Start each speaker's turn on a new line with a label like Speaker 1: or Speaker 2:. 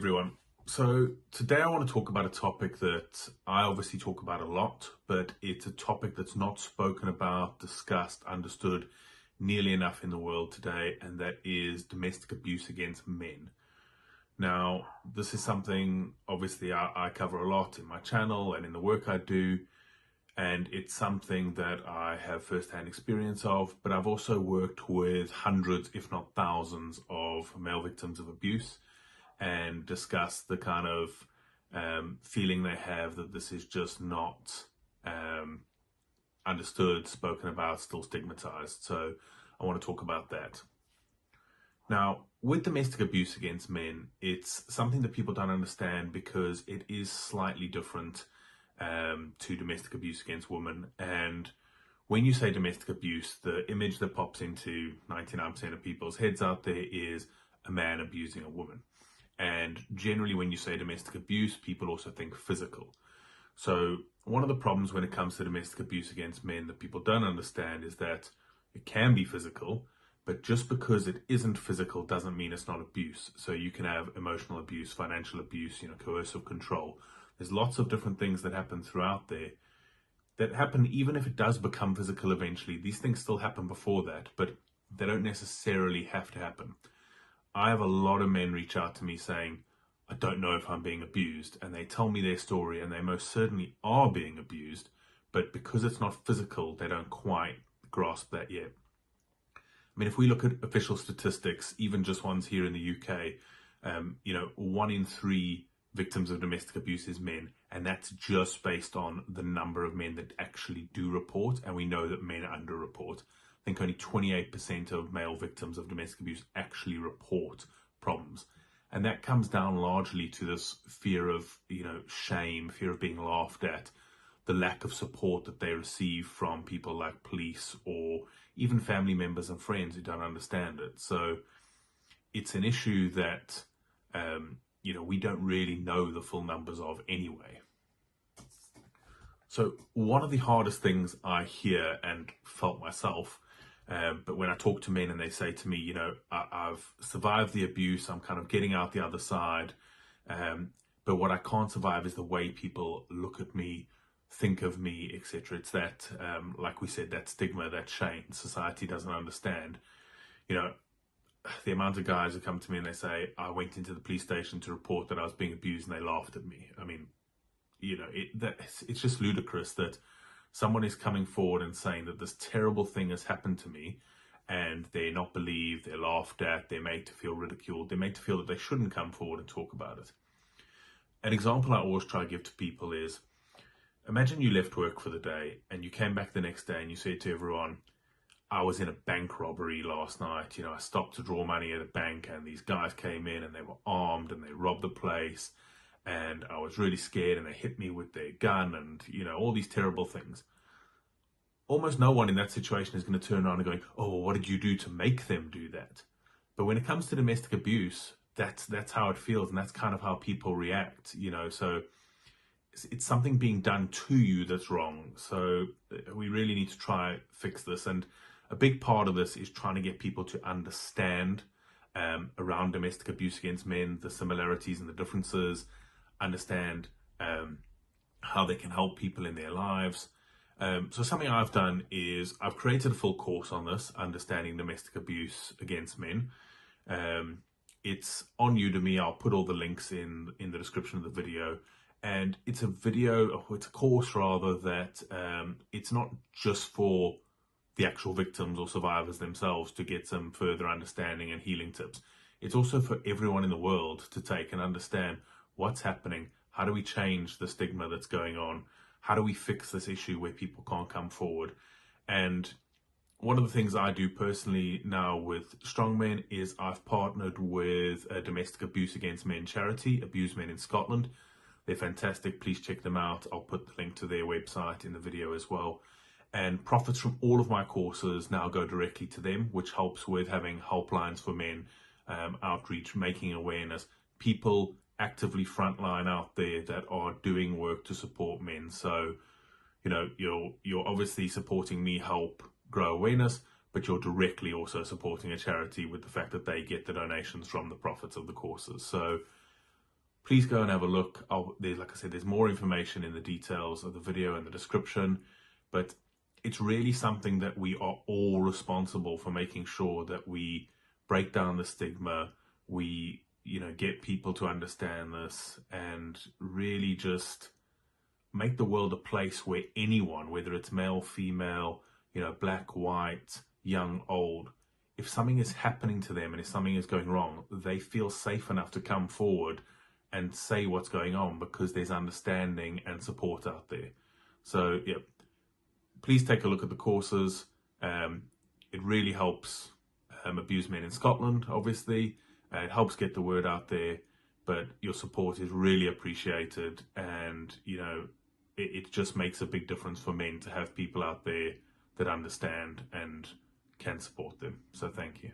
Speaker 1: everyone. So today I want to talk about a topic that I obviously talk about a lot, but it's a topic that's not spoken about, discussed, understood nearly enough in the world today, and that is domestic abuse against men. Now, this is something obviously I cover a lot in my channel and in the work I do, and it's something that I have first-hand experience of, but I've also worked with hundreds, if not thousands, of male victims of abuse and discuss the kind of feeling they have that this is just not understood, spoken about, still stigmatized. So I want to talk about that. Now, with domestic abuse against men, it's something that people don't understand because it is slightly different to domestic abuse against women. And when you say domestic abuse, the image that pops into 99% of people's heads out there is a man abusing a woman. And generally, when you say domestic abuse, people also think physical. So one of the problems when it comes to domestic abuse against men that people don't understand is that it can be physical, but just because it isn't physical doesn't mean it's not abuse. So you can have emotional abuse, financial abuse, coercive control. There's lots of different things that happen throughout there that happen even if it does become physical eventually. These things still happen before that, but they don't necessarily have to happen. I have a lot of men reach out to me saying, I don't know if I'm being abused, and they tell me their story, and they most certainly are being abused, but because it's not physical, they don't quite grasp that yet. I mean, if we look at official statistics, even just ones here in the UK, 1 in 3 victims of domestic abuse is men, and that's just based on the number of men that actually do report, and we know that men underreport. I think only 28% of male victims of domestic abuse actually report problems. And that comes down largely to this fear of, shame, fear of being laughed at, the lack of support that they receive from people like police or even family members and friends who don't understand it. So it's an issue that, we don't really know the full numbers of anyway. So one of the hardest things I hear and felt myself, but when I talk to men and they say to me, I've survived the abuse, I'm kind of getting out the other side, but what I can't survive is the way people look at me, think of me, etc. It's that, like we said, that stigma, that shame society doesn't understand. The amount of guys who come to me and they say, I went into the police station to report that I was being abused and they laughed at me. I mean, it's just ludicrous that someone is coming forward and saying that this terrible thing has happened to me and they're not believed, they're laughed at, they're made to feel ridiculed, they're made to feel that they shouldn't come forward and talk about it. An example I always try to give to people is, imagine you left work for the day and you came back the next day and you said to everyone, I was in a bank robbery last night. I stopped to draw money at a bank and these guys came in and they were armed and they robbed the place. And I was really scared and they hit me with their gun and, all these terrible things. Almost no one in that situation is going to turn around and go, oh, well, what did you do to make them do that? But when it comes to domestic abuse, that's how it feels. And that's kind of how people react, so it's something being done to you that's wrong. So we really need to try fix this. And a big part of this is trying to get people to understand around domestic abuse against men, the similarities and the differences, understand how they can help people in their lives. So something I've done is I've created a full course on this, understanding domestic abuse against men. It's on Udemy. I'll put all the links in the description of the video. And it's a course rather, that it's not just for the actual victims or survivors themselves to get some further understanding and healing tips. It's also for everyone in the world to take and understand what's happening. How do we change the stigma that's going on? How do we fix this issue where people can't come forward? And one of the things I do personally now with strong men is I've partnered with a domestic abuse against men charity, Abuse Men in Scotland. They're fantastic. Please check them out. I'll put the link to their website in the video as well. And profits from all of my courses now go directly to them, which helps with having helplines for men, outreach, making awareness, people actively frontline out there that are doing work to support men. So, you're obviously supporting me help grow awareness, but you're directly also supporting a charity with the fact that they get the donations from the profits of the courses. So please go and have a look. Like I said, there's more information in the details of the video and the description, but it's really something that we are all responsible for, making sure that we break down the stigma, we, get people to understand this, and really just make the world a place where anyone, whether it's male, female, black, white, young, old, if something is happening to them and if something is going wrong, they feel safe enough to come forward and say what's going on, because there's understanding and support out there. So yeah, please take a look at the courses. It really helps abused men in Scotland, obviously. It helps get the word out there, but your support is really appreciated, and it just makes a big difference for men to have people out there that understand and can support them. So thank you.